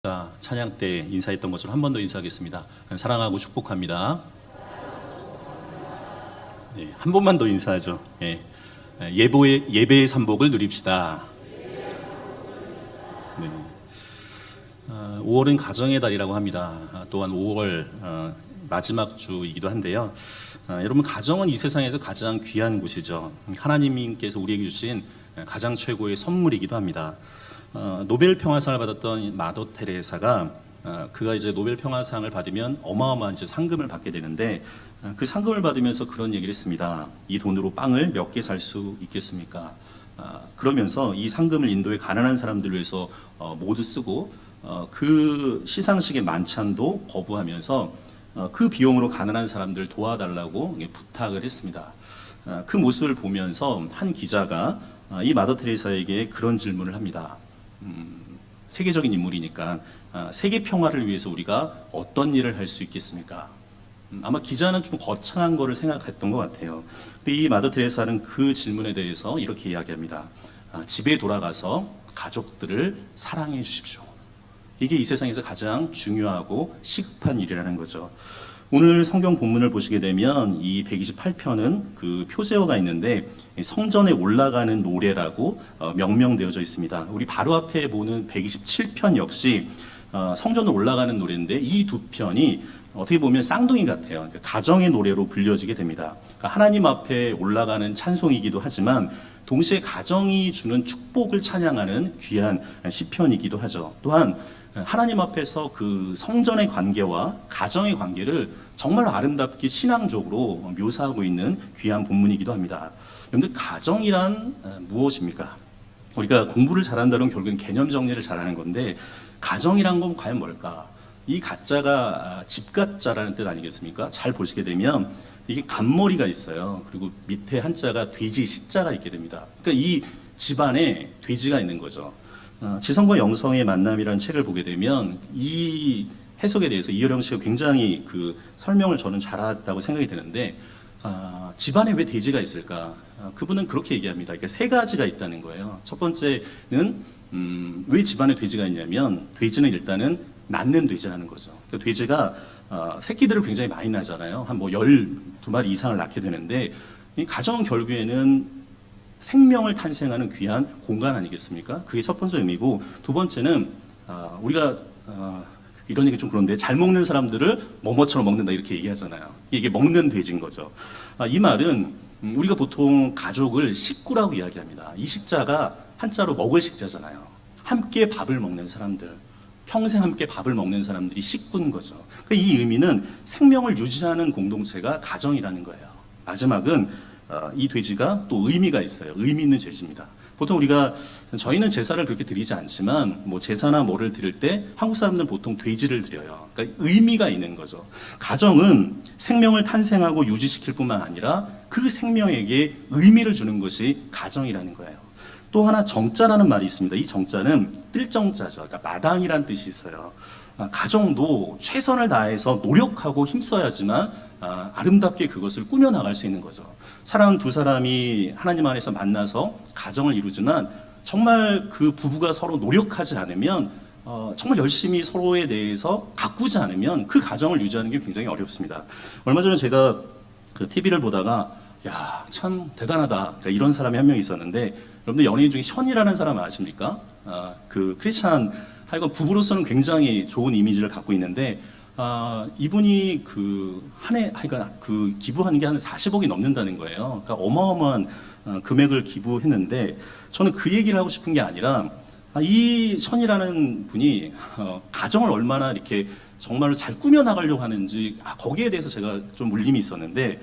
찬양 때 인사했던 것처럼 한 번 더 인사하겠습니다. 사랑하고 축복합니다. 네, 한 번만 더 인사하죠. 네, 예배의 삼복을 누립시다. 네. 5월은 가정의 달이라고 합니다. 또한 5월 마지막 주이기도 한데요. 여러분, 가정은 이 세상에서 가장 귀한 곳이죠. 하나님께서 우리에게 주신 가장 최고의 선물이기도 합니다. 노벨 평화상을 받았던 마더 테레사가 그가 이제 노벨 평화상을 받으면 어마어마한 이제 상금을 받게 되는데, 그 상금을 받으면서 그런 얘기를 했습니다. 이 돈으로 빵을 몇 개 살 수 있겠습니까? 그러면서 이 상금을 인도의 가난한 사람들을 위해서 모두 쓰고, 그 시상식의 만찬도 거부하면서 그 비용으로 가난한 사람들 도와달라고 부탁을 했습니다. 그 모습을 보면서 한 기자가 이 마더 테레사에게 그런 질문을 합니다. 세계적인 인물이니까 세계 평화를 위해서 우리가 어떤 일을 할 수 있겠습니까? 아마 기자는 좀 거창한 거를 생각했던 것 같아요. 이 마더 테레사는 그 질문에 대해서 이렇게 이야기합니다. 집에 돌아가서 가족들을 사랑해 주십시오. 이게 이 세상에서 가장 중요하고 시급한 일이라는 거죠. 오늘 성경 본문을 보시게 되면 이 128편은 그 표제어가 있는데 성전에 올라가는 노래라고 명명되어져 있습니다. 우리 바로 앞에 보는 127편 역시 성전에 올라가는 노래인데, 이 두 편이 어떻게 보면 쌍둥이 같아요. 그러니까 가정의 노래로 불려지게 됩니다. 그러니까 하나님 앞에 올라가는 찬송이기도 하지만 동시에 가정이 주는 축복을 찬양하는 귀한 시편이기도 하죠. 또한 하나님 앞에서 그 성전의 관계와 가정의 관계를 정말 아름답게 신앙적으로 묘사하고 있는 귀한 본문이기도 합니다. 여러분들, 가정이란 무엇입니까? 우리가 공부를 잘한다는 결국은 개념 정리를 잘하는 건데, 가정이란 건 과연 뭘까? 이 가짜가 집가짜라는 뜻 아니겠습니까? 잘 보시게 되면 이게 간머리가 있어요. 그리고 밑에 한자가 돼지 시자가 있게 됩니다. 그러니까 이 집안에 돼지가 있는 거죠. 지성과 영성의 만남이라는 책을 보게 되면 이 해석에 대해서 이효령 씨가 굉장히 그 설명을 저는 잘했다고 생각이 되는데, 집안에 왜 돼지가 있을까? 그분은 그렇게 얘기합니다. 그러니까 세 가지가 있다는 거예요. 첫 번째는 왜 집안에 돼지가 있냐면, 돼지는 일단은 낳는 돼지라는 거죠. 그러니까 돼지가 새끼들을 굉장히 많이 낳잖아요. 한 뭐 12마리 이상을 낳게 되는데, 이 가정 결국에는 생명을 탄생하는 귀한 공간 아니겠습니까? 그게 첫 번째 의미고, 두 번째는 우리가 이런 얘기 좀 그런데, 잘 먹는 사람들을 뭐뭐처럼 먹는다 이렇게 얘기하잖아요. 이게 먹는 돼지인 거죠. 이 말은 우리가 보통 가족을 식구라고 이야기합니다. 이 식자가 한자로 먹을 식자잖아요. 함께 밥을 먹는 사람들, 평생 함께 밥을 먹는 사람들이 식구인 거죠. 그러니까 이 의미는 생명을 유지하는 공동체가 가정이라는 거예요. 마지막은 이 돼지가 또 의미가 있어요. 의미 있는 돼지입니다. 보통 저희는 제사를 그렇게 드리지 않지만, 뭐 제사나 뭐를 드릴 때 한국 사람들은 보통 돼지를 드려요. 그러니까 의미가 있는 거죠. 가정은 생명을 탄생하고 유지시킬 뿐만 아니라 그 생명에게 의미를 주는 것이 가정이라는 거예요. 또 하나 정자라는 말이 있습니다. 이 정자는 뜰정자죠. 그러니까 마당이란 뜻이 있어요. 가정도 최선을 다해서 노력하고 힘써야지만 아름답게 그것을 꾸며나갈 수 있는 거죠. 사랑하는 두 사람이 하나님 안에서 만나서 가정을 이루지만, 정말 그 부부가 서로 노력하지 않으면, 정말 열심히 서로에 대해서 가꾸지 않으면 그 가정을 유지하는 게 굉장히 어렵습니다. 얼마 전에 제가 그 TV를 보다가, 야, 참 대단하다, 그러니까 이런 사람이 한 명 있었는데, 여러분들 연예인 중에 션이라는 사람 아십니까? 그 크리스찬, 하여간 부부로서는 굉장히 좋은 이미지를 갖고 있는데, 이분이 하여간 기부하는 게 한 40억이 넘는다는 거예요. 그러니까 어마어마한 금액을 기부했는데, 저는 그 얘기를 하고 싶은 게 아니라, 이 션이라는 분이 가정을 얼마나 이렇게 정말로 잘 꾸며나가려고 하는지, 거기에 대해서 제가 좀 울림이 있었는데,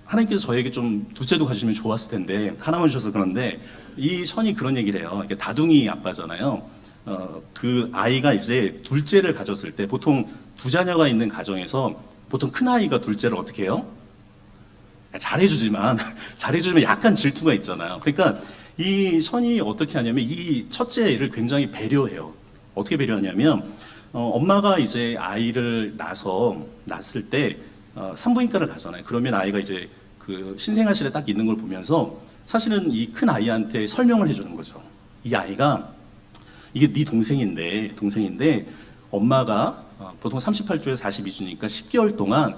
하나님께서 저에게 좀 둘째도 가지면 좋았을 텐데 하나만 주셔서 그런데, 이 션이 그런 얘기를 해요. 그러니까 다둥이 아빠잖아요. 그 아이가 이제 둘째를 가졌을 때, 보통 두 자녀가 있는 가정에서 보통 큰 아이가 둘째를 어떻게 해요? 잘해주지만 약간 질투가 있잖아요. 그러니까 이 션이 어떻게 하냐면, 이 첫째를 굉장히 배려해요. 어떻게 배려하냐면, 엄마가 이제 아이를 낳았을 때 산부인과를 가잖아요. 그러면 아이가 이제 그 신생아실에 딱 있는 걸 보면서 사실은 이 큰 아이한테 설명을 해주는 거죠. 이 아이가 이게 네 동생인데 엄마가 보통 38주에서 42주니까 10개월 동안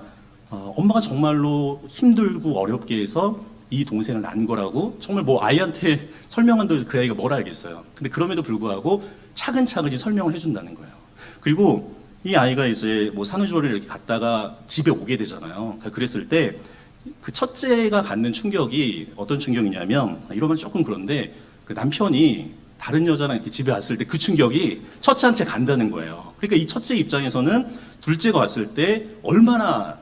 엄마가 정말로 힘들고 어렵게 해서 이 동생을 낳은 거라고 정말 뭐 아이한테 설명한다고 해서 그 아이가 뭘 알겠어요. 근데 그럼에도 불구하고 차근차근히 설명을 해준다는 거예요. 그리고 이 아이가 이제 뭐 산후조리를 이렇게 갔다가 집에 오게 되잖아요. 그랬을 때 그 첫째가 갖는 충격이 어떤 충격이냐면, 이러면 조금 그런데 그 남편이 다른 여자랑 이렇게 집에 왔을 때 그 충격이 첫째한테 간다는 거예요. 그러니까 이 첫째 입장에서는 둘째가 왔을 때 얼마나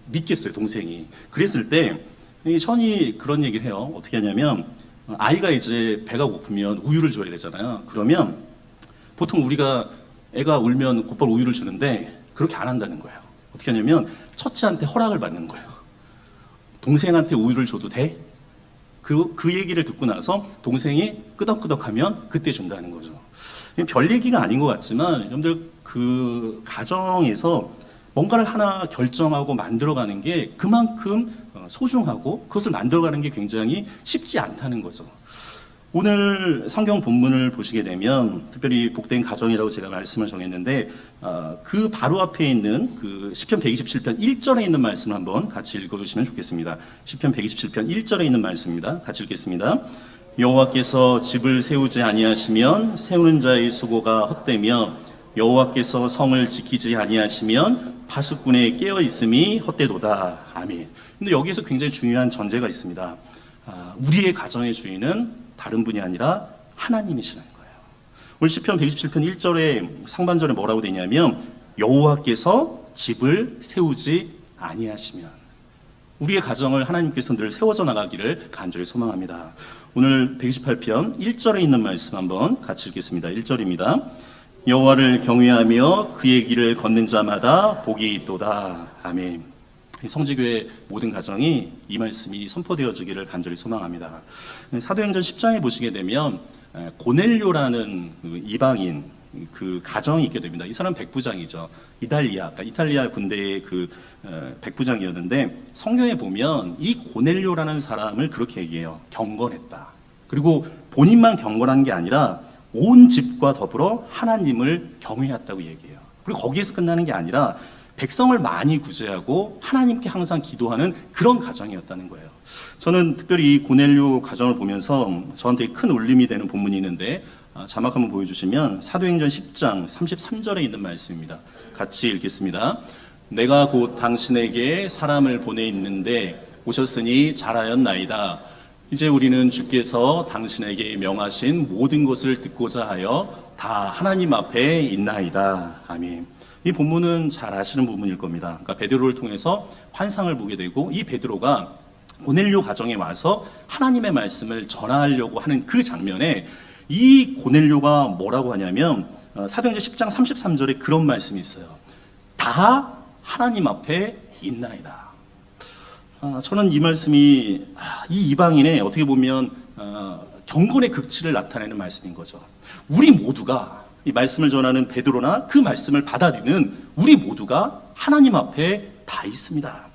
믿겠어요, 동생이. 그랬을 때 이 천이 그런 얘기를 해요. 어떻게 하냐면, 아이가 이제 배가 고프면 우유를 줘야 되잖아요. 그러면 보통 우리가 애가 울면 곧바로 우유를 주는데 그렇게 안 한다는 거예요. 어떻게 하냐면 첫째한테 허락을 받는 거예요. 동생한테 우유를 줘도 돼? 그 얘기를 듣고 나서 동생이 끄덕끄덕하면 그때 준다는 거죠. 별 얘기가 아닌 것 같지만 여러분들 그 가정에서 뭔가를 하나 결정하고 만들어가는 게 그만큼 소중하고 그것을 만들어가는 게 굉장히 쉽지 않다는 거죠. 오늘 성경 본문을 보시게 되면 특별히 복된 가정이라고 제가 말씀을 정했는데 그 바로 앞에 있는 그 시편 127편 1절에 있는 말씀을 한번 같이 읽어주시면 좋겠습니다. 시편 127편 1절에 있는 말씀입니다. 같이 읽겠습니다. 여호와께서 집을 세우지 아니하시면 세우는 자의 수고가 헛되며 여호와께서 성을 지키지 아니하시면 파수꾼의 깨어 있음이 헛되도다. 아멘. 근데 여기에서 굉장히 중요한 전제가 있습니다. 우리의 가정의 주인은 다른 분이 아니라 하나님이시라는 거예요. 오늘 시편 127편 1절에 상반절에 뭐라고 되냐면 여호와께서 집을 세우지 아니하시면, 우리의 가정을 하나님께서 늘 세워져 나가기를 간절히 소망합니다. 오늘 128편 1절에 있는 말씀 한번 같이 읽겠습니다. 1절입니다. 여호와를 경외하며 그의 길을 걷는 자마다 복이 있도다. 아멘. 성지교회 모든 가정이 이 말씀이 선포되어지기를 간절히 소망합니다. 사도행전 10장에 보시게 되면 고넬료라는 그 이방인 그 가정이 있게 됩니다. 이 사람 백부장이죠. 그러니까 이탈리아 군대의 그 백부장이었는데 성경에 보면 이 고넬료라는 사람을 그렇게 얘기해요. 경건했다. 그리고 본인만 경건한 게 아니라 온 집과 더불어 하나님을 경외했다고 얘기해요. 그리고 거기에서 끝나는 게 아니라 백성을 많이 구제하고 하나님께 항상 기도하는 그런 가정이었다는 거예요. 저는 특별히 이 고넬료 가정을 보면서 저한테 큰 울림이 되는 본문이 있는데 자막 한번 보여주시면 사도행전 10장 33절에 있는 말씀입니다. 같이 읽겠습니다. 내가 곧 당신에게 사람을 보내 있는데 오셨으니 잘하였나이다. 이제 우리는 주께서 당신에게 명하신 모든 것을 듣고자 하여 다 하나님 앞에 있나이다. 아멘. 이 본문은 잘 아시는 부분일 겁니다. 그러니까 베드로를 통해서 환상을 보게 되고 이 베드로가 고넬료 가정에 와서 하나님의 말씀을 전하려고 하는 그 장면에 이 고넬료가 뭐라고 하냐면 사도행전 10장 33절에 그런 말씀이 있어요. 다 하나님 앞에 있나이다. 저는 이 말씀이 이 이방인의 어떻게 보면 경건의 극치를 나타내는 말씀인 거죠. 우리 모두가 이 말씀을 전하는 베드로나 그 말씀을 받아들이는 우리 모두가 하나님 앞에 다 있습니다.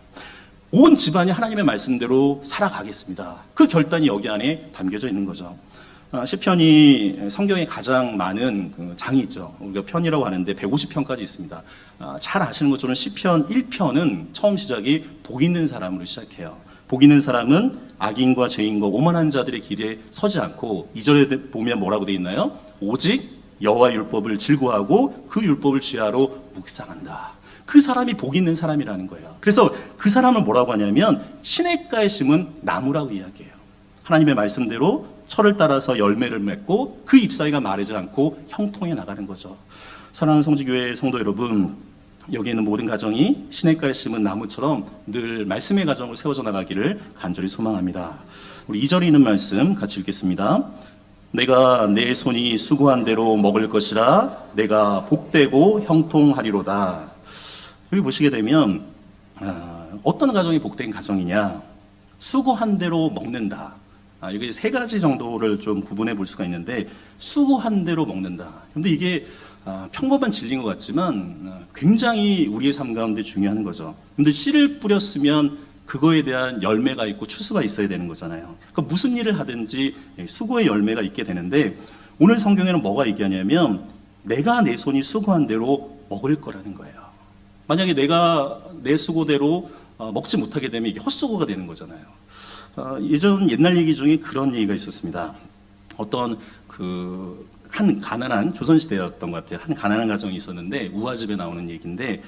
온 집안이 하나님의 말씀대로 살아가겠습니다. 그 결단이 여기 안에 담겨져 있는 거죠. 시편이 성경에 가장 많은 그 장이 있죠. 우리가 편이라고 하는데 150편까지 있습니다. 잘 아시는 것처럼 시편 1편은 처음 시작이 복 있는 사람으로 시작해요. 복 있는 사람은 악인과 죄인과 오만한 자들의 길에 서지 않고 2절에 보면 뭐라고 되어 있나요? 오직 여호와 율법을 즐거워하고 그 율법을 지하로 묵상한다. 그 사람이 복 있는 사람이라는 거예요. 그래서 그 사람을 뭐라고 하냐면 시냇가에 심은 나무라고 이야기해요. 하나님의 말씀대로 철을 따라서 열매를 맺고 그 잎사귀가 마르지 않고 형통해 나가는 거죠. 사랑하는 성지교회 성도 여러분, 여기 있는 모든 가정이 시냇가에 심은 나무처럼 늘 말씀의 가정을 세워져 나가기를 간절히 소망합니다. 우리 2절에 있는 말씀 같이 읽겠습니다. 내가 내 손이 수고한 대로 먹을 것이라 내가 복되고 형통하리로다. 여기 보시게 되면 어떤 가정이 복된 가정이냐? 수고한 대로 먹는다. 여기 세 가지 정도를 좀 구분해 볼 수가 있는데 수고한 대로 먹는다. 근데 이게 평범한 진리인 것 같지만 굉장히 우리의 삶 가운데 중요한 거죠. 근데 씨를 뿌렸으면 그거에 대한 열매가 있고 추수가 있어야 되는 거잖아요. 그러니까 무슨 일을 하든지 수고의 열매가 있게 되는데 오늘 성경에는 뭐가 얘기하냐면 내가 내 손이 수고한 대로 먹을 거라는 거예요. 만약에 내가 내 수고대로 먹지 못하게 되면 이게 헛수고가 되는 거잖아요. 예전 옛날 얘기 중에 그런 얘기가 있었습니다. 어떤 한 가난한 조선시대였던 것 같아요. 한 가난한 가정이 있었는데 우화집에 나오는 얘기인데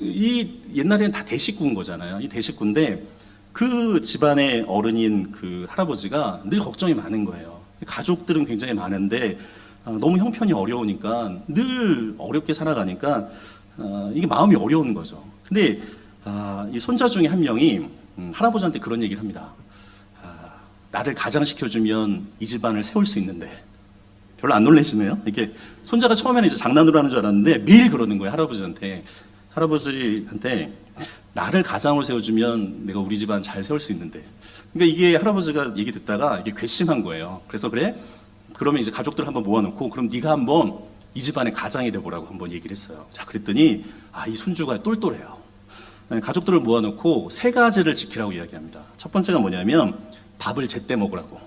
이 옛날에는 다 대식구인 거잖아요. 이 대식구인데 그 집안의 어른인 그 할아버지가 늘 걱정이 많은 거예요. 가족들은 굉장히 많은데 너무 형편이 어려우니까 늘 어렵게 살아가니까 이게 마음이 어려운 거죠. 근데 이 손자 중에 한 명이 할아버지한테 그런 얘기를 합니다. 나를 가장시켜주면 이 집안을 세울 수 있는데. 별로 안 놀라시네요. 이렇게 손자가 처음에는 이제 장난으로 하는 줄 알았는데 매일 그러는 거예요. 할아버지한테 나를 가장으로 세워주면 내가 우리 집안 잘 세울 수 있는데. 그러니까 이게 할아버지가 얘기 듣다가 이게 괘씸한 거예요. 그래서 그래? 그러면 이제 가족들 한번 모아놓고 그럼 네가 한번 이 집안의 가장이 돼보라고 한번 얘기를 했어요. 자, 그랬더니 이 손주가 똘똘해요. 가족들을 모아놓고 3가지를 지키라고 이야기합니다. 첫 번째가 뭐냐면 밥을 제때 먹으라고.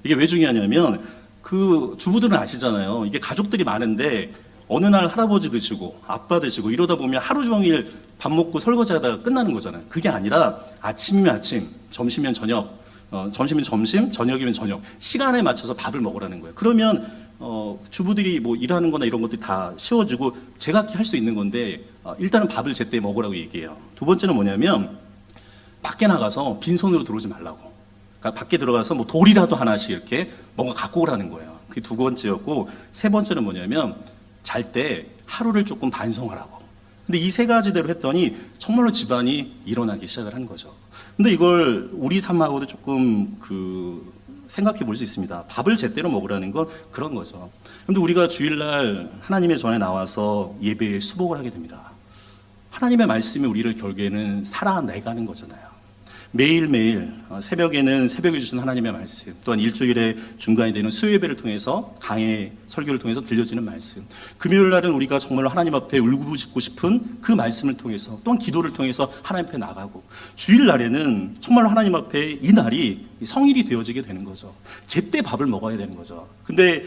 이게 왜 중요하냐면 그 주부들은 아시잖아요. 이게 가족들이 많은데 어느 날 할아버지 드시고 아빠 드시고 이러다 보면 하루 종일 밥 먹고 설거지하다가 끝나는 거잖아요. 그게 아니라 아침이면 아침, 점심이면 저녁, 점심이면 점심, 저녁이면 저녁 시간에 맞춰서 밥을 먹으라는 거예요. 그러면 주부들이 뭐 일하는 거나 이런 것들이 다 쉬워지고 제각기 할 수 있는 건데 일단은 밥을 제때 먹으라고 얘기해요. 두 번째는 뭐냐면 밖에 나가서 빈손으로 들어오지 말라고. 그러니까 밖에 들어가서 뭐 돌이라도 하나씩 이렇게 뭔가 갖고 오라는 거예요. 그게 두 번째였고, 세 번째는 뭐냐면 잘 때 하루를 조금 반성하라고. 근데 이 3가지대로 했더니 정말로 집안이 일어나기 시작을 한 거죠. 근데 이걸 우리 삶하고도 조금 생각해 볼 수 있습니다. 밥을 제대로 먹으라는 건 그런 거죠. 근데 우리가 주일날 하나님의 전에 나와서 예배에 수복을 하게 됩니다. 하나님의 말씀이 우리를 결국에는 살아내가는 거잖아요. 매일매일 새벽에는 새벽에 주신 하나님의 말씀, 또한 일주일에 중간에 되는 수요예배를 통해서 강의 설교를 통해서 들려지는 말씀, 금요일 날은 우리가 정말로 하나님 앞에 울부짖고 싶은 그 말씀을 통해서 또한 기도를 통해서 하나님 앞에 나가고, 주일 날에는 정말로 하나님 앞에 이 날이 성일이 되어지게 되는 거죠. 제때 밥을 먹어야 되는 거죠. 근데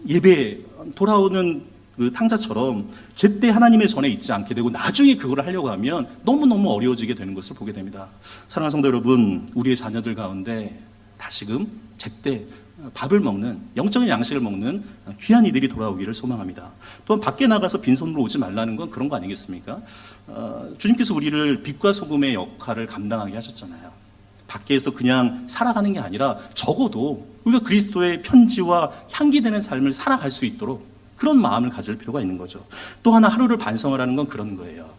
예배 돌아오는 그 탕자처럼 제때 하나님의 전에 있지 않게 되고 나중에 그걸 하려고 하면 너무너무 어려워지게 되는 것을 보게 됩니다. 사랑하는 성도 여러분, 우리의 자녀들 가운데 다시금 제때 밥을 먹는, 영적인 양식을 먹는 귀한 이들이 돌아오기를 소망합니다. 또한 밖에 나가서 빈손으로 오지 말라는 건 그런 거 아니겠습니까? 주님께서 우리를 빛과 소금의 역할을 감당하게 하셨잖아요. 밖에서 그냥 살아가는 게 아니라 적어도 우리가 그리스도의 편지와 향기 되는 삶을 살아갈 수 있도록 그런 마음을 가질 필요가 있는 거죠. 또 하나 하루를 반성을 하는 건 그런 거예요.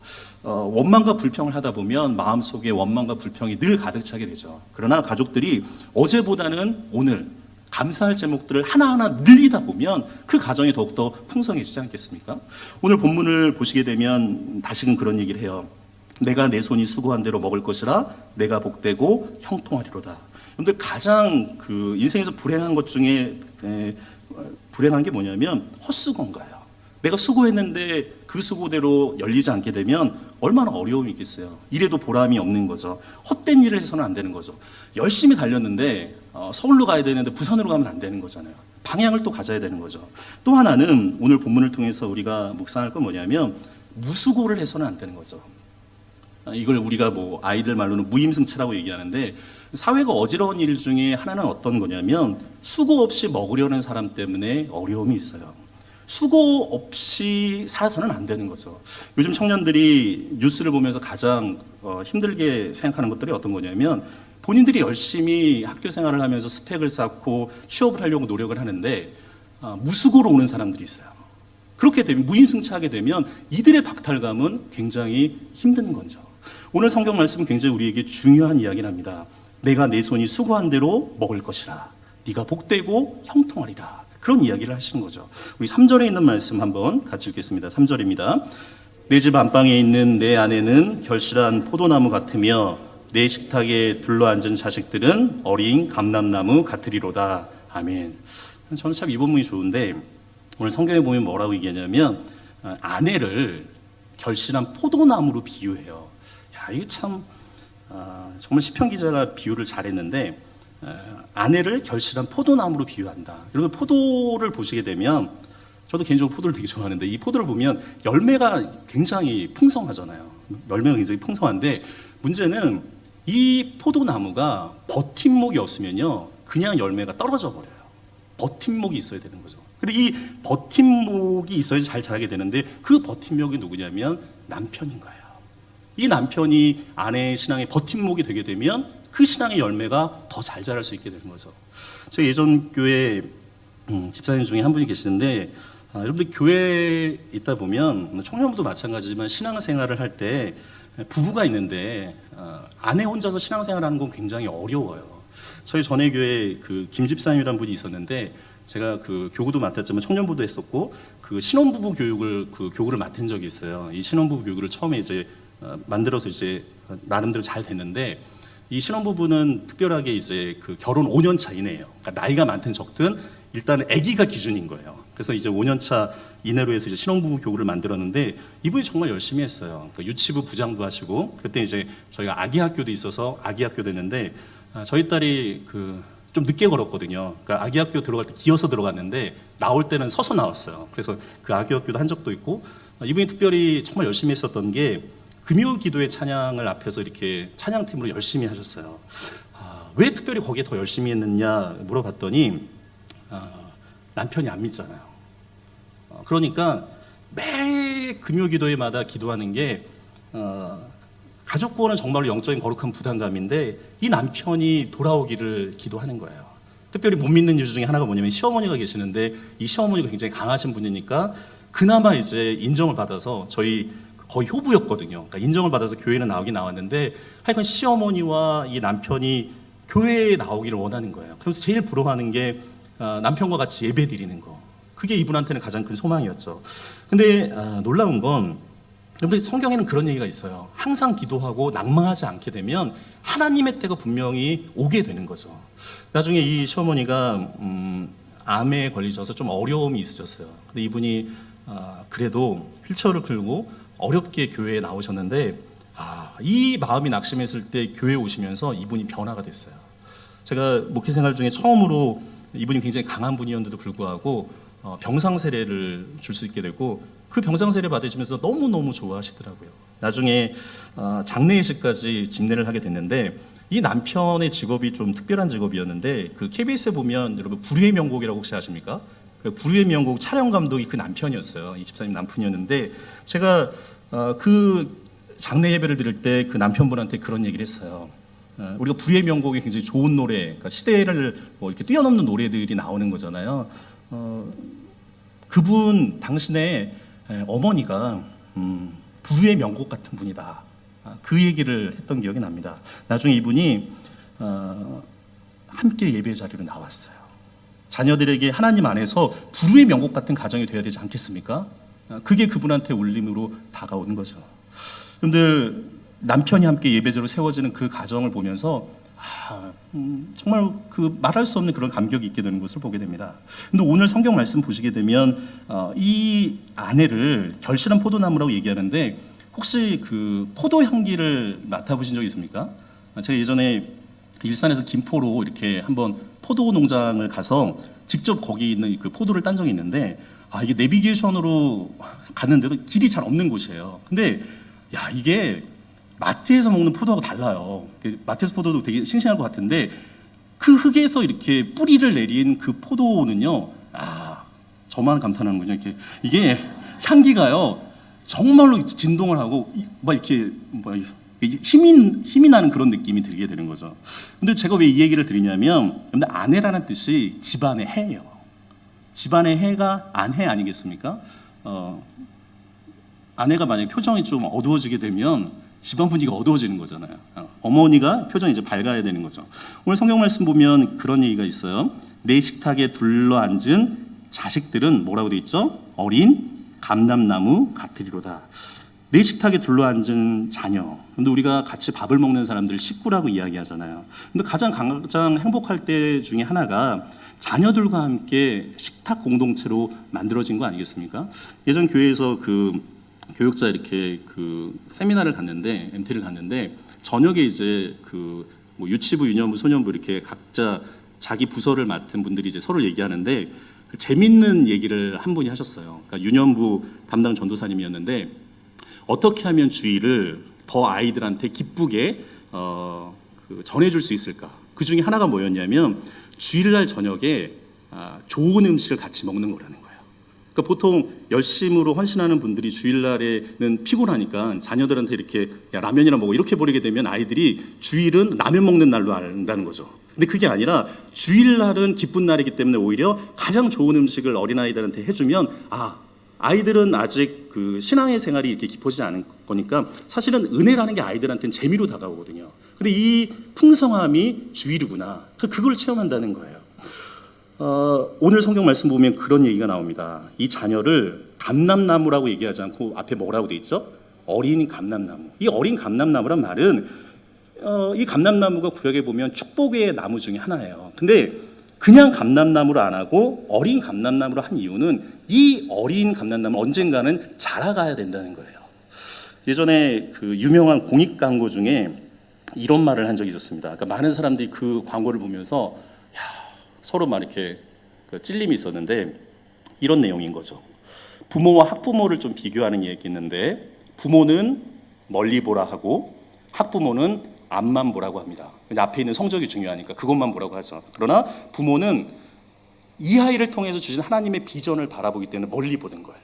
원망과 불평을 하다 보면 마음속에 원망과 불평이 늘 가득 차게 되죠. 그러나 가족들이 어제보다는 오늘 감사할 제목들을 하나하나 늘리다 보면 그 가정이 더욱더 풍성해지지 않겠습니까? 오늘 본문을 보시게 되면 다시금 그런 얘기를 해요. 내가 내 손이 수고한 대로 먹을 것이라 내가 복되고 형통하리로다. 여러분들 가장 인생에서 불행한 것 중에 불행한 게 뭐냐면 헛수고인가요? 내가 수고했는데 그 수고대로 열리지 않게 되면 얼마나 어려움이 있겠어요. 이래도 보람이 없는 거죠. 헛된 일을 해서는 안 되는 거죠. 열심히 달렸는데 서울로 가야 되는데 부산으로 가면 안 되는 거잖아요. 방향을 또 가져야 되는 거죠. 또 하나는 오늘 본문을 통해서 우리가 묵상할 건 뭐냐면 무수고를 해서는 안 되는 거죠. 이걸 우리가 뭐 아이들 말로는 무임승차라고 얘기하는데, 사회가 어지러운 일 중에 하나는 어떤 거냐면 수고 없이 먹으려는 사람 때문에 어려움이 있어요. 수고 없이 살아서는 안 되는 거죠. 요즘 청년들이 뉴스를 보면서 가장 힘들게 생각하는 것들이 어떤 거냐면 본인들이 열심히 학교 생활을 하면서 스펙을 쌓고 취업을 하려고 노력을 하는데 무수고로 오는 사람들이 있어요. 그렇게 되면 무임승차하게 되면 이들의 박탈감은 굉장히 힘든 거죠. 오늘 성경 말씀은 굉장히 우리에게 중요한 이야기를 합니다. 내가 내 손이 수고한 대로 먹을 것이라 네가 복되고 형통하리라. 그런 이야기를 하시는 거죠. 우리 3절에 있는 말씀 한번 같이 읽겠습니다. 3절입니다. 내 집 안방에 있는 내 아내는 결실한 포도나무 같으며 내 식탁에 둘러앉은 자식들은 어린 감람나무 같으리로다. 아멘. 저는 참 이 본문이 좋은데, 오늘 성경에 보면 뭐라고 얘기하냐면 아내를 결실한 포도나무로 비유해요. 야, 이게 참 정말 시편 기자가 비유를 잘했는데, 아내를 결실한 포도나무로 비유한다. 여러분 포도를 보시게 되면 저도 개인적으로 포도를 되게 좋아하는데 이 포도를 보면 열매가 굉장히 풍성하잖아요. 열매가 굉장히 풍성한데 문제는 이 포도나무가 버팀목이 없으면요 그냥 열매가 떨어져 버려요. 버팀목이 있어야 되는 거죠. 근데 이 버팀목이 있어야 잘 자라게 되는데 그 버팀목이 누구냐면 남편인 거예요. 이 남편이 아내의 신앙의 버팀목이 되게 되면 그 신앙의 열매가 더 잘 자랄 수 있게 되는 거죠. 제가 예전 교회 집사님 중에 한 분이 계시는데 여러분들 교회에 있다 보면 청년부도 마찬가지지만 신앙생활을 할 때 부부가 있는데 아내 혼자서 신앙생활하는 건 굉장히 어려워요. 저희 전에 교회 그 김 집사님이라는 분이 있었는데 제가 그 교구도 맡았지만 청년부도 했었고 그 신혼부부 교육을 그 교구를 맡은 적이 있어요. 이 신혼부부 교육을 처음에 이제 만들어서 이제 나름대로 잘 됐는데 이 신혼부부는 특별하게 이제 그 결혼 5년 차 이내예요. 그러니까 나이가 많든 적든 일단은 아기가 기준인 거예요. 그래서 이제 5년 차 이내로 해서 이제 신혼부부 교구를 만들었는데 이분이 정말 열심히 했어요. 그러니까 유치부 부장도 하시고 그때 이제 저희가 아기 학교도 있어서 아기 학교 됐는데 저희 딸이 그 좀 늦게 걸었거든요. 그러니까 아기 학교 들어갈 때 기어서 들어갔는데 나올 때는 서서 나왔어요. 그래서 그 아기 학교도 한 적도 있고 이분이 특별히 정말 열심히 했었던 게 금요 기도회 찬양을 앞에서 이렇게 찬양팀으로 열심히 하셨어요. 왜 특별히 거기에 더 열심히 했느냐 물어봤더니 남편이 안 믿잖아요. 그러니까 매 금요 기도회마다 기도하는 게 가족 구원은 정말로 영적인 거룩한 부담감인데 이 남편이 돌아오기를 기도하는 거예요. 특별히 못 믿는 이유 중에 하나가 뭐냐면 시어머니가 계시는데 이 시어머니가 굉장히 강하신 분이니까 그나마 이제 인정을 받아서 저희 거의 효부였거든요. 그러니까 인정을 받아서 교회는 나오긴 나왔는데 하여간 시어머니와 이 남편이 교회에 나오기를 원하는 거예요. 그래서 제일 부러워하는 게 남편과 같이 예배 드리는 거. 그게 이분한테는 가장 큰 소망이었죠. 근데 놀라운 건 여러분 성경에는 그런 얘기가 있어요. 항상 기도하고 낭망하지 않게 되면 하나님의 때가 분명히 오게 되는 거죠. 나중에 이 시어머니가 암에 걸리셔서 좀 어려움이 있으셨어요. 근데 이분이 그래도 휠체어를 끌고 어렵게 교회에 나오셨는데 이 마음이 낙심했을 때 교회에 오시면서 이분이 변화가 됐어요. 제가 목회 생활 중에 처음으로 이분이 굉장히 강한 분이었는데도 불구하고 병상 세례를 줄 수 있게 되고 그 병상 세례 받으시면서 너무너무 좋아하시더라고요. 나중에 장례식까지 집례를 하게 됐는데 이 남편의 직업이 좀 특별한 직업이었는데 그 KBS에 보면 여러분 불후의 명곡이라고 혹시 아십니까? 그 불후의 명곡 촬영 감독이 그 남편이었어요. 이 집사님 남편이었는데 제가 그 장례 예배를 드릴 때 그 남편분한테 그런 얘기를 했어요. 우리가 불후의 명곡이 굉장히 좋은 노래, 그러니까 시대를 뭐 이렇게 뛰어넘는 노래들이 나오는 거잖아요. 그분 당신의 어머니가 불후의 명곡 같은 분이다. 그 얘기를 했던 기억이 납니다. 나중에 이분이 함께 예배 자리로 나왔어요. 자녀들에게 하나님 안에서 불후의 명곡 같은 가정이 되어야 되지 않겠습니까? 그게 그분한테 울림으로 다가오는 거죠. 여러분들 남편이 함께 예배자로 세워지는 그 가정을 보면서 정말 그 말할 수 없는 그런 감격이 있게 되는 것을 보게 됩니다. 근데 오늘 성경 말씀 보시게 되면 이 아내를 결실한 포도나무라고 얘기하는데 혹시 그 포도 향기를 맡아보신 적 있습니까? 제가 예전에 일산에서 김포로 이렇게 한번 포도 농장을 가서 직접 거기 있는 그 포도를 딴 적이 있는데 이게 내비게이션으로 갔는데도 길이 잘 없는 곳이에요. 근데 이게 마트에서 먹는 포도하고 달라요. 마트에서 포도도 되게 싱싱할 것 같은데 그 흙에서 이렇게 뿌리를 내린 그 포도는요, 저만 감탄하는군요. 이게 향기가요, 정말로 진동을 하고 막 이렇게 힘이 나는 그런 느낌이 들게 되는 거죠. 근데 제가 왜 이 얘기를 드리냐면, 근데 아내라는 뜻이 집안의 해예요. 집안의 해가 아내 아니겠습니까? 아내가 만약에 표정이 좀 어두워지게 되면 집안 분위기가 어두워지는 거잖아요. 어머니가 표정이 이제 밝아야 되는 거죠. 오늘 성경 말씀 보면 그런 얘기가 있어요. 내 식탁에 둘러앉은 자식들은 뭐라고 돼 있죠? 어린 감람나무 같으리로다. 내 식탁에 둘러앉은 자녀. 근데 우리가 같이 밥을 먹는 사람들 식구라고 이야기하잖아요. 근데 가장 행복할 때 중에 하나가 자녀들과 함께 식탁 공동체로 만들어진 거 아니겠습니까? 예전 교회에서 그 교육자 이렇게 그 세미나를 갔는데 MT를 갔는데 저녁에 이제 그 뭐 유치부, 유년부, 소년부 이렇게 각자 자기 부서를 맡은 분들이 이제 서로 얘기하는데 재밌는 얘기를 한 분이 하셨어요. 그러니까 유년부 담당 전도사님이었는데 어떻게 하면 주일을 더 아이들한테 기쁘게 전해줄 수 있을까? 그 중에 하나가 뭐였냐면 주일날 저녁에 좋은 음식을 같이 먹는 거라는 거예요. 그러니까 보통 열심으로 헌신하는 분들이 주일날에는 피곤하니까 자녀들한테 이렇게 야, 라면이나 먹어 이렇게 버리게 되면 아이들이 주일은 라면 먹는 날로 안다는 거죠. 근데 그게 아니라 주일날은 기쁜 날이기 때문에 오히려 가장 좋은 음식을 어린아이들한테 해주면 아이들은 아직 그 신앙의 생활이 이렇게 깊어지지 않은 거니까 사실은 은혜라는 게 아이들한테는 재미로 다가오거든요. 근데 이 풍성함이 주일이구나. 그걸 체험한다는 거예요. 오늘 성경 말씀 보면 그런 얘기가 나옵니다. 이 자녀를 감람나무라고 얘기하지 않고 앞에 뭐라고 돼 있죠? 어린 감람나무. 이 어린 감람나무란 말은 이 감람나무가 구약에 보면 축복의 나무 중에 하나예요. 근데 그냥 감람나무로 안 하고 어린 감람나무로 한 이유는 이 어린 감람나무 언젠가는 자라가야 된다는 거예요. 예전에 그 유명한 공익 광고 중에 이런 말을 한 적이 있었습니다. 그러니까 많은 사람들이 그 광고를 보면서 서로 막 이렇게 찔림이 있었는데 이런 내용인 거죠. 부모와 학부모를 좀 비교하는 얘기였는데 부모는 멀리 보라 하고 학부모는 앞만 보라고 합니다. 앞에 있는 성적이 중요하니까 그것만 보라고 하죠. 그러나 부모는 이 아이를 통해서 주신 하나님의 비전을 바라보기 때문에 멀리 보는 거예요.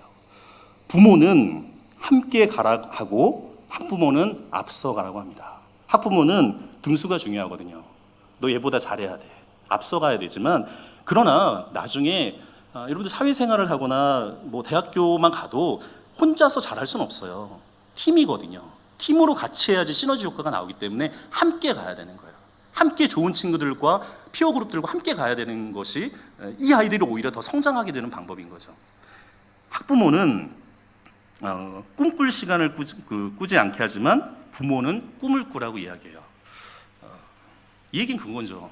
부모는 함께 가라 하고 학부모는 앞서 가라고 합니다. 학부모는 등수가 중요하거든요. 너 얘보다 잘해야 돼. 앞서 가야 되지만 그러나 나중에 여러분들 사회생활을 하거나 뭐 대학교만 가도 혼자서 잘할 수는 없어요. 팀이거든요. 팀으로 같이 해야지 시너지 효과가 나오기 때문에 함께 가야 되는 거예요. 함께 좋은 친구들과 피어 그룹들과 함께 가야 되는 것이 이 아이들이 오히려 더 성장하게 되는 방법인 거죠. 학부모는 꿈꿀 시간을 꾸지 않게 하지만 부모는 꿈을 꾸라고 이야기해요. 이 얘기는 그거죠.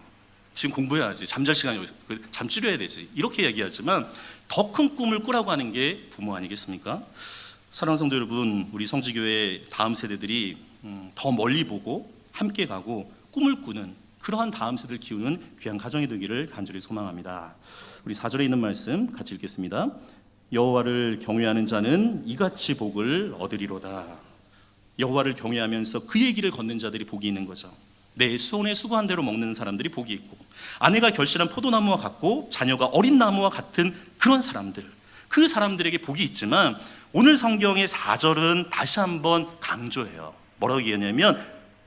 지금 공부해야지, 잠잘 시간이 잠 줄여야 되지 이렇게 얘기하지만 더 큰 꿈을 꾸라고 하는 게 부모 아니겠습니까? 사랑하는 성도 여러분, 우리 성지교회 다음 세대들이 더 멀리 보고 함께 가고 꿈을 꾸는 그러한 다음 세대를 키우는 귀한 가정이 되기를 간절히 소망합니다. 우리 4절에 있는 말씀 같이 읽겠습니다. 여호와를 경외하는 자는 이같이 복을 얻으리로다. 여호와를 경외하면서 그의 길을 걷는 자들이 복이 있는 거죠. 내 손에 수고한 대로 먹는 사람들이 복이 있고 아내가 결실한 포도나무와 같고 자녀가 어린 나무와 같은 그런 사람들, 그 사람들에게 복이 있지만 오늘 성경의 4절은 다시 한번 강조해요. 뭐라고 얘기하냐면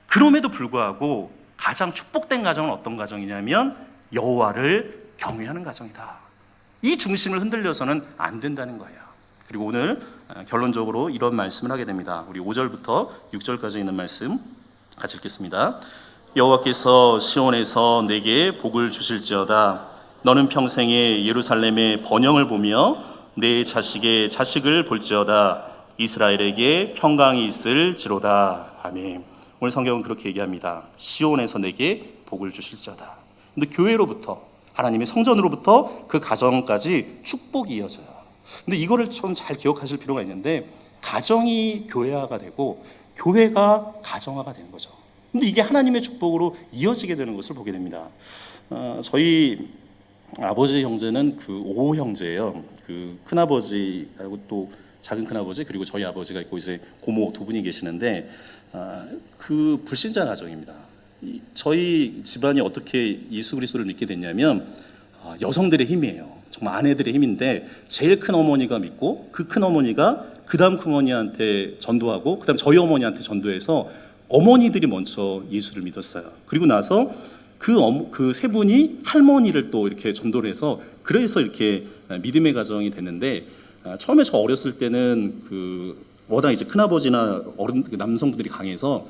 그럼에도 불구하고 가장 축복된 가정은 어떤 가정이냐면 여호와를 경외하는 가정이다. 이 중심을 흔들려서는 안 된다는 거예요. 그리고 오늘 결론적으로 이런 말씀을 하게 됩니다. 우리 5절부터 6절까지 있는 말씀 같이 읽겠습니다. 여호와께서 시온에서 내게 복을 주실지어다. 너는 평생에 예루살렘의 번영을 보며 내 자식의 자식을 볼지어다. 이스라엘에게 평강이 있을지로다. 아멘. 오늘 성경은 그렇게 얘기합니다. 시온에서 내게 복을 주실지어다. 근데 교회로부터 하나님의 성전으로부터 그 가정까지 축복이 이어져요. 근데 이거를 좀 잘 기억하실 필요가 있는데 가정이 교회화가 되고 교회가 가정화가 되는 거죠. 근데 이게 하나님의 축복으로 이어지게 되는 것을 보게 됩니다. 저희 아버지 형제는 그 5 형제예요. 그 큰아버지하고 또 작은 큰아버지 그리고 저희 아버지가 있고 이제 고모 2분이 계시는데 그 불신자 가정입니다. 저희 집안이 어떻게 예수 그리스도를 믿게 됐냐면 여성들의 힘이에요. 정말 아내들의 힘인데 제일 큰 어머니가 믿고 그 큰 어머니가 그 다음 큰 어머니한테 전도하고 그 다음 저희 어머니한테 전도해서 어머니들이 먼저 예수를 믿었어요. 그리고 나서 그 세 분이 할머니를 또 이렇게 전도를 해서 그래서 이렇게 믿음의 가정이 됐는데 처음에 저 어렸을 때는 워낙 이제 큰아버지나 어른 남성분들이 강해서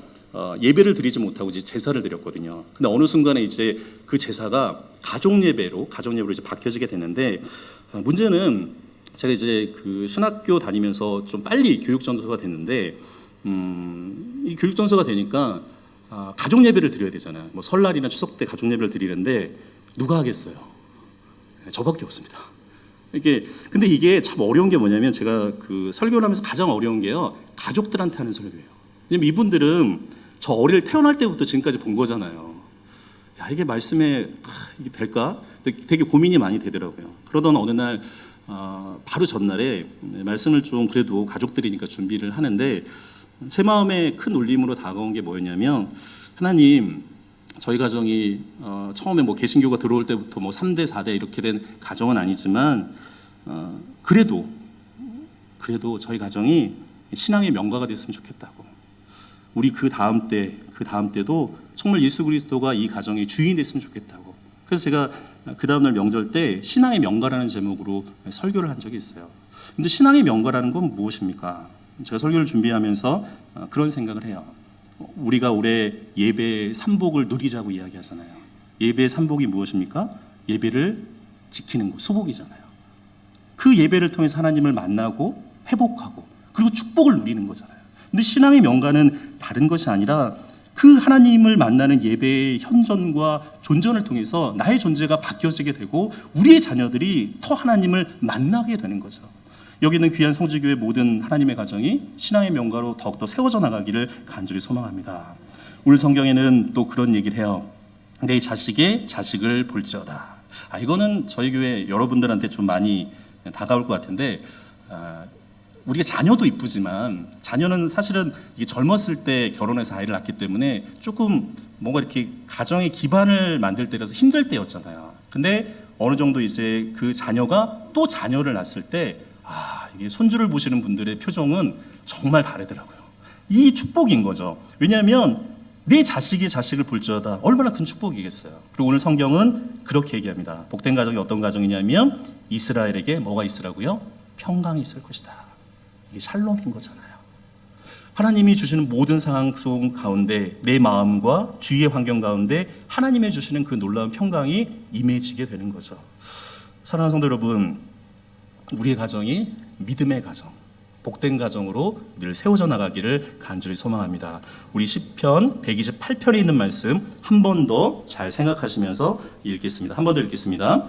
예배를 드리지 못하고 이제 제사를 드렸거든요. 근데 어느 순간에 이제 그 제사가 가족 예배로 이제 바뀌어지게 됐는데 문제는 제가 이제 그 신학교 다니면서 좀 빨리 교육 전도사가 됐는데 이 교육 전도사가 되니까 가족 예배를 드려야 되잖아요. 뭐 설날이나 추석 때 가족 예배를 드리는데 누가 하겠어요? 저밖에 없습니다. 근데 이게 참 어려운 게 뭐냐면 제가 그 설교를 하면서 가장 어려운 게요. 가족들한테 하는 설교예요. 왜냐면 이분들은 저 태어날 때부터 지금까지 본 거잖아요. 야, 이게 말씀에 이게 될까? 되게 고민이 많이 되더라고요. 그러던 어느 날 바로 전날에 말씀을 좀 그래도 가족들이니까 준비를 하는데 제 마음에 큰 울림으로 다가온 게 뭐였냐면, 하나님, 저희 가정이 처음에 뭐 개신교가 들어올 때부터 뭐 3대 4대 이렇게 된 가정은 아니지만 그래도 저희 가정이 신앙의 명가가 됐으면 좋겠다고. 우리 그 다음 때도 정말 예수 그리스도가 이 가정의 주인이 됐으면 좋겠다고. 그래서 제가 그 다음날 명절 때 신앙의 명가라는 제목으로 설교를 한 적이 있어요. 근데 신앙의 명가라는 건 무엇입니까? 제가 설교를 준비하면서 그런 생각을 해요. 우리가 올해 예배 삼복을 누리자고 이야기하잖아요. 예배 삼복이 무엇입니까? 예배를 지키는 것, 수복이잖아요. 그 예배를 통해서 하나님을 만나고 회복하고 그리고 축복을 누리는 거잖아요. 근데 신앙의 명가는 다른 것이 아니라 그 하나님을 만나는 예배의 현존과 존전을 통해서 나의 존재가 바뀌어지게 되고 우리의 자녀들이 더 하나님을 만나게 되는 거죠. 여기 있는 귀한 성지교회 모든 하나님의 가정이 신앙의 명가로 더욱더 세워져 나가기를 간절히 소망합니다. 오늘 성경에는 또 그런 얘기를 해요. 내 자식의 자식을 볼지어다. 이거는 저희 교회 여러분들한테 좀 많이 다가올 것 같은데, 우리가 자녀도 이쁘지만 자녀는 사실은 이게 젊었을 때 결혼해서 아이를 낳기 때문에 조금 뭔가 이렇게 가정의 기반을 만들 때라서 힘들 때였잖아요. 근데 어느 정도 이제 그 자녀가 또 자녀를 낳았을 때 이게 손주를 보시는 분들의 표정은 정말 다르더라고요. 이 축복인 거죠. 왜냐하면 내 자식이 자식을 볼지어다, 얼마나 큰 축복이겠어요. 그리고 오늘 성경은 그렇게 얘기합니다. 복된 가정이 어떤 가정이냐면 이스라엘에게 뭐가 있으라고요? 평강이 있을 것이다. 이게 샬롬인 거잖아요. 하나님이 주시는 모든 상황 속 가운데 내 마음과 주위의 환경 가운데 하나님이 주시는 그 놀라운 평강이 임해지게 되는 거죠. 사랑하는 성도 여러분, 우리의 가정이 믿음의 가정, 복된 가정으로 늘 세워져 나가기를 간절히 소망합니다. 우리 시편 128편에 있는 말씀 한 번 더 잘 생각하시면서 읽겠습니다. 한 번 더 읽겠습니다.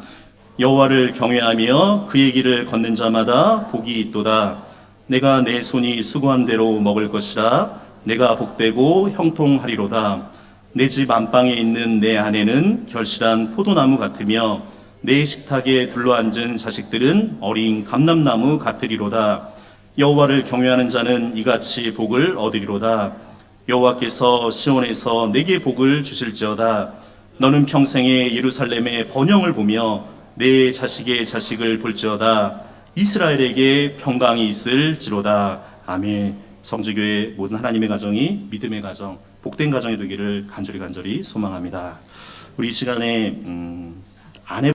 여호와를 경외하며 그의 길을 걷는 자마다 복이 있도다. 내가 내 손이 수고한 대로 먹을 것이라. 내가 복되고 형통하리로다. 내 집 안방에 있는 내 아내는 결실한 포도나무 같으며 내 식탁에 둘러앉은 자식들은 어린 감람나무 같으리로다. 여호와를 경외하는 자는 이같이 복을 얻으리로다. 여호와께서 시온에서 내게 복을 주실지어다. 너는 평생에 예루살렘의 번영을 보며 내 자식의 자식을 볼지어다. 이스라엘에게 평강이 있을지로다. 아멘. 성지교회 모든 하나님의 가정이 믿음의 가정, 복된 가정이 되기를 간절히 소망합니다. 우리 이 시간에 아내